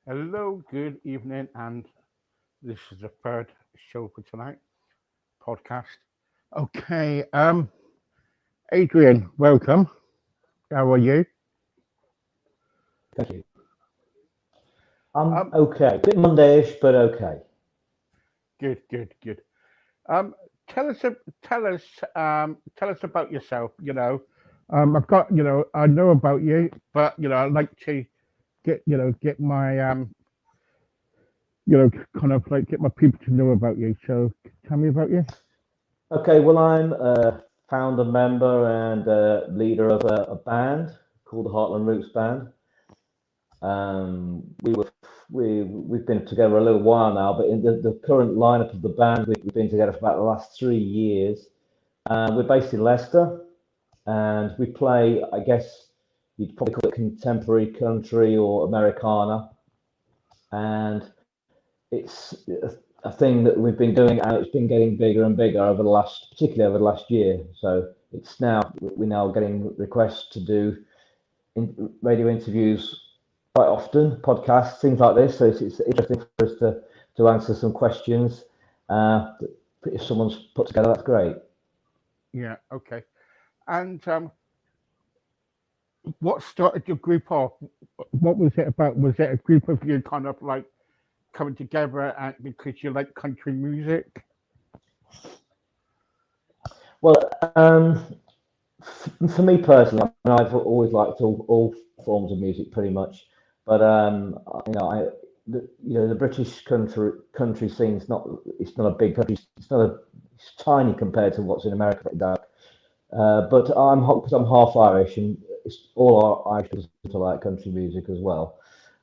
Hello, good evening, and this is the third show for tonight podcast. Okay, Adrian, welcome. How are you? Thank you. I'm Um, okay. Bit Mondayish, but okay. good, good, good. Um, tell us, tell us about yourself. I've got, I know about you, but I'd like to get my, kind of like get my people to know about you. So, tell me about you. Okay, well, I'm a founder member and leader of a band called the Heartland Roots Band. We've been together a little while now, but in the current lineup of the band, we've been together for about the last 3 years. We're based in Leicester, and we play, I guess you'd probably call it contemporary country or Americana, and it's a thing that we've been doing, and it's been getting bigger and bigger particularly over the last year. So we're now getting requests to do radio interviews quite often, podcasts, things like this. So it's interesting for us to answer some questions. If someone's put together, that's great. Yeah, okay. And what started your group off? What was it about? Was it a group of you kind of like coming together and because you like country music? Well, for me personally, I mean, I've always liked all forms of music pretty much, but you know, the British country scene's not it's not a big country. It's tiny compared to what's in America. But because I'm half Irish, and it's all our Irish people like country music as well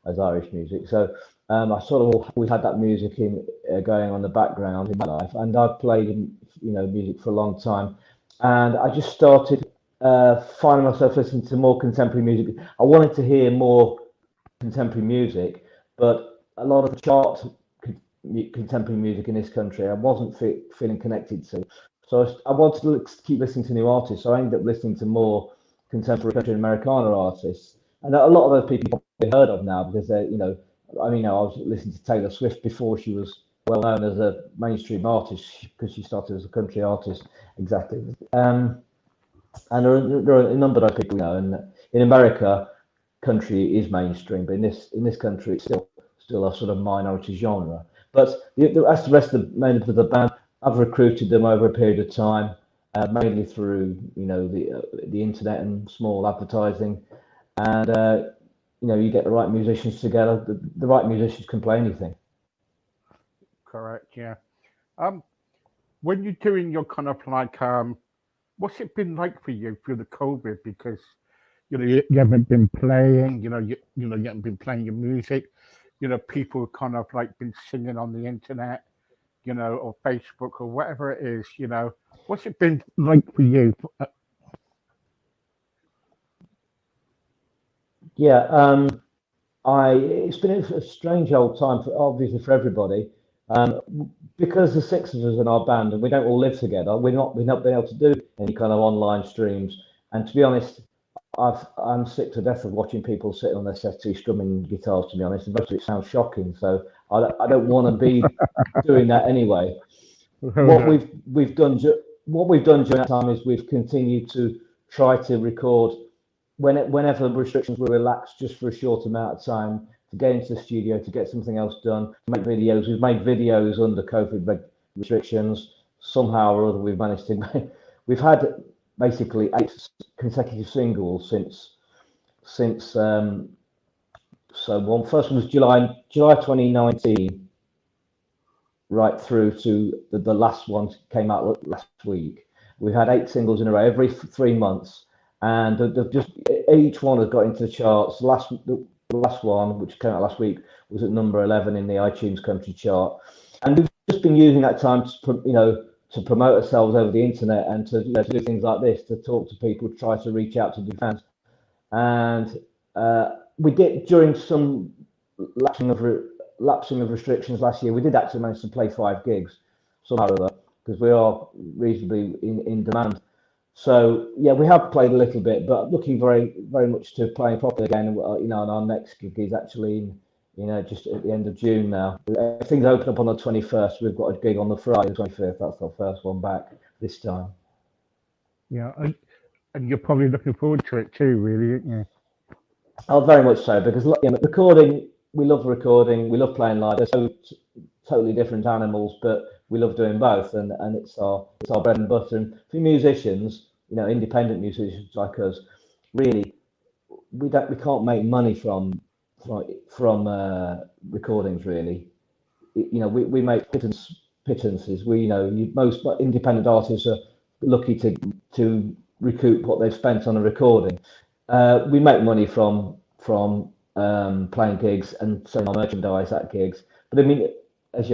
as Irish music. So I sort of always had that music in going on the background in my life, and I've played music for a long time, and I just started finding myself listening to more contemporary music. I wanted to hear more contemporary music, but a lot of the contemporary music in this country I wasn't feeling connected to. So I wanted to keep listening to new artists. So I ended up listening to more contemporary country and Americana artists, and a lot of those people you've probably heard of now because I mean, I was listening to Taylor Swift before she was well known as a mainstream artist because she started as a country artist. Exactly. And there are a number of people, and in America, country is mainstream, but in this country, it's still a sort of minority genre. But as the rest of the members of the band, I've recruited them over a period of time, mainly through the internet and small advertising, and you get the right musicians together. The right musicians can play anything. Correct, yeah. Um, when you're doing your kind of like what's it been like for you through the COVID? Because you haven't been playing, you haven't been playing your music. People kind of like been singing on the internet, or Facebook or whatever it is. What's it been like for you? Yeah, I it's been a strange old time for obviously for everybody. Um, because the six of us in our band and we don't all live together, we're not been able to do any kind of online streams. And to be honest, I'm sick to death of watching people sitting on their settee strumming guitars. To be honest, and most of it sounds shocking. So I don't want to be doing that anyway. Oh What no, we've done during that time is we've continued to try to record whenever restrictions were relaxed just for a short amount of time to get into the studio to get something else done, to make videos. We've made videos under COVID restrictions. Somehow or other, we've managed to make, we've had basically 8 consecutive singles since so one first one was July 2019 right through to the last one came out last week. We've had 8 singles in a row every 3 months, and they've just each one has got into the charts. The last one, which came out last week, was at number 11 in the iTunes country chart, and we've just been using that time to promote ourselves over the internet and to do things like this, to talk to people, try to reach out to new fans, and we did during some lapsing of lapsing of restrictions last year. We did actually manage to play 5 gigs somehow or other because we are reasonably in demand. So yeah, we have played a little bit, but looking very very much to playing properly again. And our next gig is actually just at the end of June now. Things open up on the 21st. We've got a gig on the Friday, the 25th. That's our first one back this time. Yeah, and you're probably looking forward to it too, really, aren't you? Oh, very much so, because recording, we love recording, we love playing live. They're so totally different animals, but we love doing both, and it's our bread and butter. And for musicians, independent musicians like us, really, we can't make money from recordings really. We make pittances. Most independent artists are lucky to recoup what they've spent on a recording. We make money from playing gigs and selling our merchandise at gigs. But I mean, as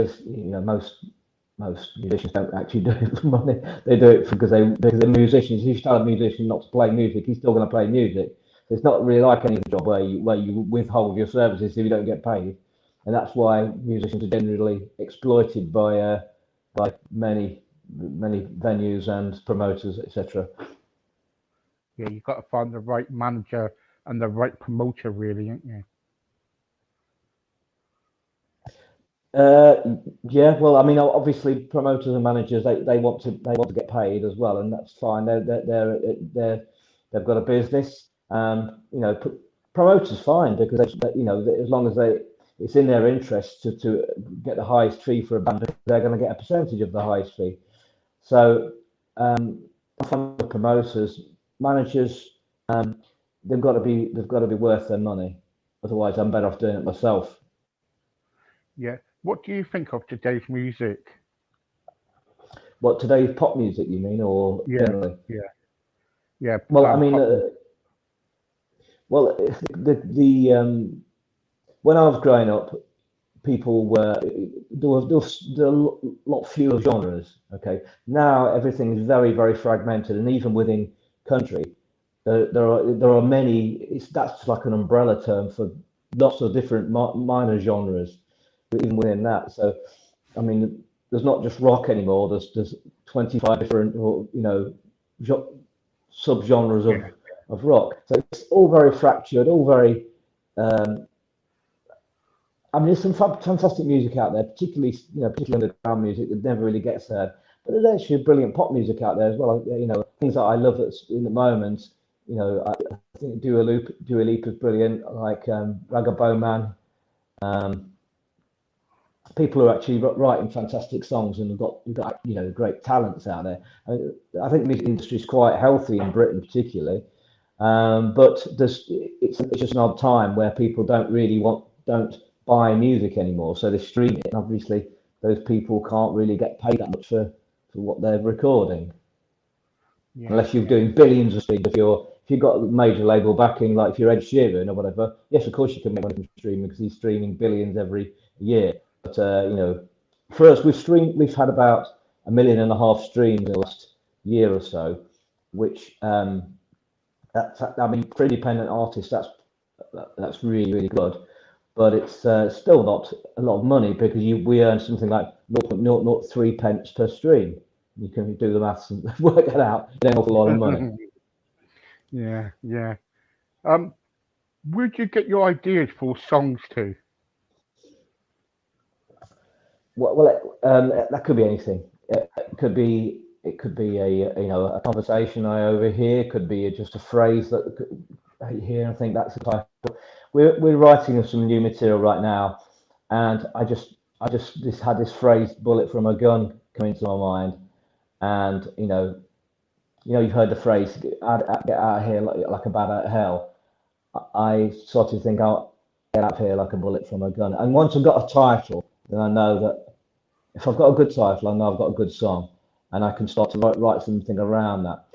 most musicians don't actually do it for money. They do it because they're musicians. If you tell a musician not to play music, he's still going to play music. So it's not really like any other job where you withhold your services if you don't get paid. And that's why musicians are generally exploited by many venues and promoters, etc. Yeah, you've got to find the right manager and the right promoter, really, aren't you? Yeah, well, I mean, obviously, promoters and managers they want to get paid as well, and that's fine. They've got a business. Promoters fine because as long as it's in their interest to get the highest fee for a band, they're going to get a percentage of the highest fee. So, promoters, managers, they've got to be worth their money. Otherwise, I'm better off doing it myself. Yeah. What do you think of today's music? What, today's pop music, you mean, or Yeah, generally? yeah, yeah. Well, I mean, Pop. the when I was growing up, people were there were a lot fewer genres. Okay, now everything is very very fragmented, and even within country, there are many. That's like an umbrella term for lots of different minor genres, even within that. So, I mean, there's not just rock anymore. There's 25 different subgenres of rock. So it's all very fractured, all very. I mean, there's some fantastic music out there, particularly underground music that never really gets heard. But there's actually brilliant pop music out there as well. Things that I love that's in the moment. I think Dua Lipa is brilliant. Like Raga Bowman. People are actually writing fantastic songs and we've got great talents out there. I think the music industry is quite healthy in Britain, particularly. But it's just an odd time where people don't buy music anymore, so they stream it. And obviously, those people can't really get paid that much for what they're recording, Yeah, unless you're yeah, doing billions of streams. If you've got a major label backing, like if you're Ed Sheeran or whatever, yes, of course you can make money from streaming because he's streaming billions every year. But for us, we've had about 1.5 million streams in the last year or so, which I mean, for independent artists, that's really really good. But it's still not a lot of money because we earn something like 0.003 pence per stream. You can do the maths and work that out. It's an awful lot of money. yeah, yeah. Um, where'd you get your ideas for songs to? That could be anything. It could be a conversation I overhear. It could be just a phrase that I hear and think that's the type. We're writing some new material right now, and I just had this phrase "bullet from a gun" come into my mind, and you've heard the phrase "get out of here like a bat out of hell." I sort of think I'll get out of here like a bullet from a gun, and once I've got a title, then I know that if I've got a good title, I know I've got a good song, and I can start to write something around that.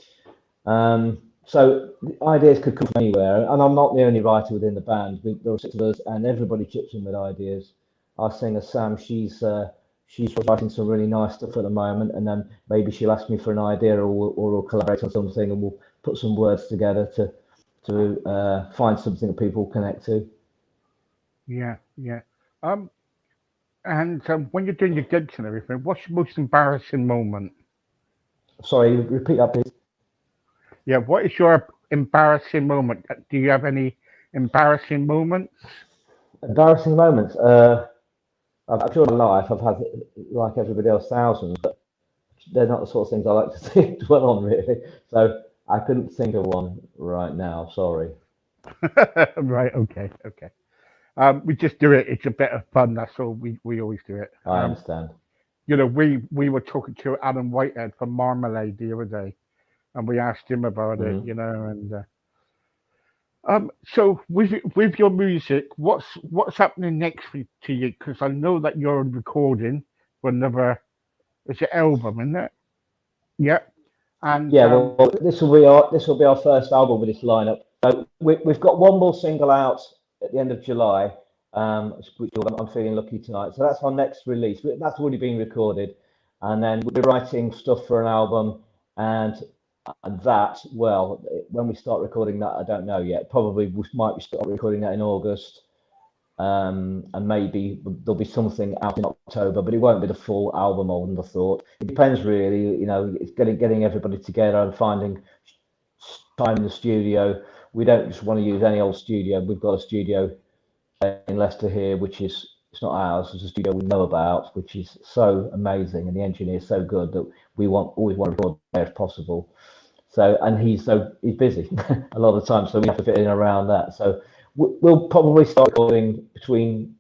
So ideas could come from anywhere, and I'm not the only writer within the band. There are 6 of us, and everybody chips in with ideas. Our singer Sam, she's writing some really nice stuff at the moment, and then maybe she'll ask me for an idea, or we'll collaborate on something, and we'll put some words together to find something that people connect to. Yeah, yeah. Um, and when you're doing your gigs and everything, what's your most embarrassing moment? Sorry, repeat that, please. Yeah, what is your embarrassing moment? Do you have any embarrassing moments? Embarrassing moments. I'm sure in life I've had, like everybody else, thousands, but they're not the sort of things I like to dwell on really. So I couldn't think of one right now. Sorry. Right. Okay. Okay. We just do it. It's a bit of fun. That's all. We always do it. I understand. We were talking to Alan Whitehead from Marmalade the other day, and we asked him about it. Hmm. And so with your music, what's happening next to you? Because I know that you're recording for another. It's an album, isn't it? Yeah. And Yeah, well, this will be our first album with this lineup. So we've got one more single out at the end of July, which I'm feeling lucky tonight. So that's our next release. That's already been recorded, and then we'll be writing stuff for an album, and and that, well, when we start recording that, I don't know yet. Probably we might start recording that in August, and maybe there'll be something out in October, but it won't be the full album. I wouldn't have thought. It depends really. It's getting everybody together and finding time in the studio. We don't just want to use any old studio. We've got a studio in Leicester here, which is, it's not ours. It's a studio we know about, which is so amazing, and the engineer is so good that we always want to record there if possible. So, and he's busy a lot of the time, so we have to fit in around that. So we'll probably start recording between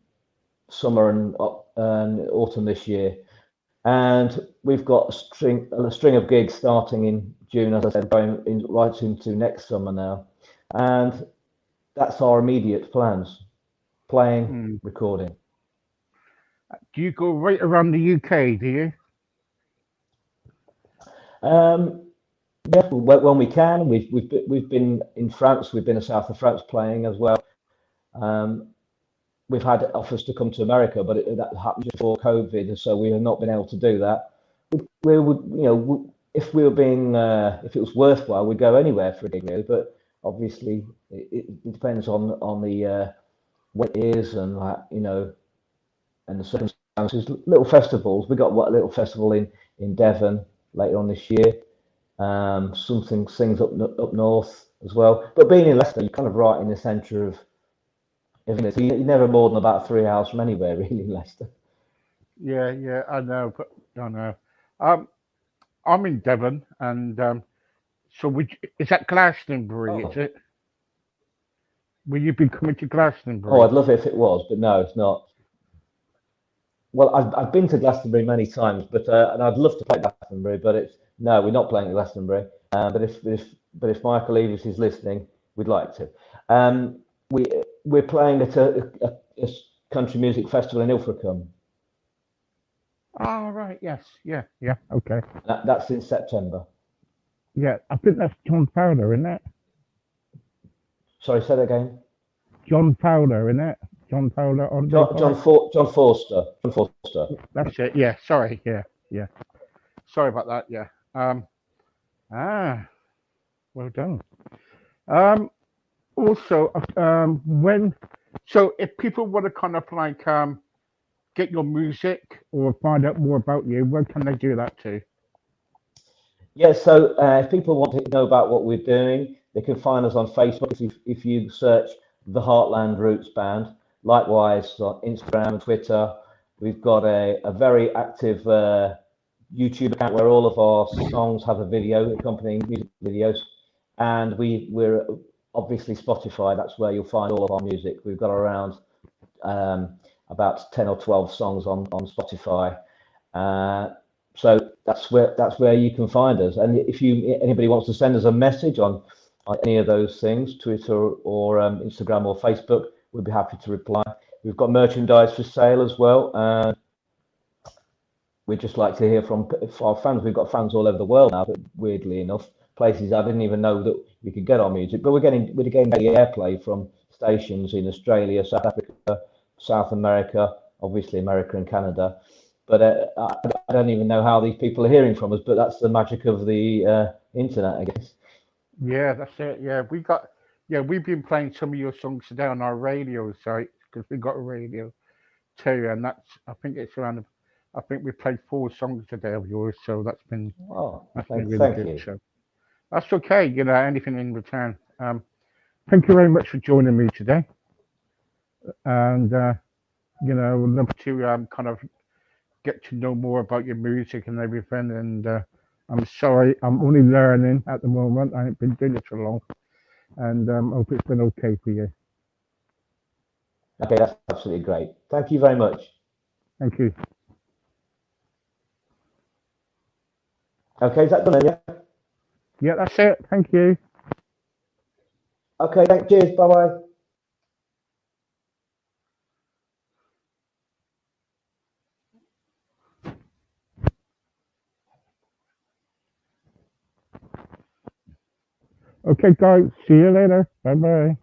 summer and autumn this year, and we've got a string of gigs starting in June, as I said, going right into next summer now, and that's our immediate plans: playing, mm, recording. do you go right around the UK? Do you? Um, yeah, when we can. We've been in France. We've been in south of France playing as well. Um, we've had offers to come to America, but that happened before COVID, so we have not been able to do that. We would, if we were being, if it was worthwhile, we'd go anywhere for a gig, really. But obviously, it depends on the when it is, and and the circumstances. Little festivals. We got a little festival in Devon later on this year. Something sings up north as well. But being in Leicester, you're kind of right in the centre of, isn't it? So you're never more than about 3 hours from anywhere, really, in Leicester. Yeah, yeah, I know, but I know. Um, I'm in Devon, and so is that Glastonbury? Is Oh, it? Will you be coming to oh, I'd Glastonbury? love it if it was, but no, it's not. Well, I've been to Glastonbury many times, but and I'd love to play Glastonbury, but it's no, we're not playing at Glastonbury. But if Michael Eavis is listening, we'd like to. Um, we we're playing at a country music festival in Ilfracombe. Oh, right. Yes. Yeah. Yeah. Okay. That's in September. Yeah, I think that's John Fowler, isn't it? Sorry, say that again. John Fowler, isn't it? John Fowler on the John park. John Forster. John Forster. That's it. Yeah. Sorry. Yeah. Yeah. Sorry about that. Yeah. Ah. Well done. Um. Also, when so if people want to kind of like get your music or find out more about you, where can they do that to? Yeah, so if people want to know about what we're doing, they can find us on Facebook if you search the Heartland Roots Band. Likewise, on Instagram and Twitter. We've got a very active YouTube account where all of our songs have a video, accompanying music videos. And we're obviously Spotify, that's where you'll find all of our music. We've got around about 10 or 12 songs on Spotify. Uh, so that's where you can find us. And if anybody wants to send us a message on any of those things, Twitter or Instagram or Facebook, we'd be happy to reply. We've got merchandise for sale as well. We'd just like to hear from our fans. We've got fans all over the world now, but weirdly enough, places I didn't even know that we could get our music. But we're getting the airplay from stations in Australia, South Africa, South America, obviously America and Canada. But I don't even know how these people are hearing from us. But that's the magic of the internet, I guess. Yeah, that's it. Yeah, we've been playing some of your songs today on our radio site because we got a radio too, and I think it's around. I think we played 4 songs today of yours, so Oh, that's been thank, really thank good. you. So that's okay. Anything in return. Thank you very much for joining me today. and would love to kind of get to know more about your music and everything. And I'm sorry, I'm only learning at the moment. I ain't been doing it so long, and hope it's been okay for you. Okay, that's absolutely great. Thank you very much. Thank you. Okay, is that done then, yeah? Yeah, that's it. Thank you. Okay, cheers. Bye bye. Okay, guys. See you later. Bye bye.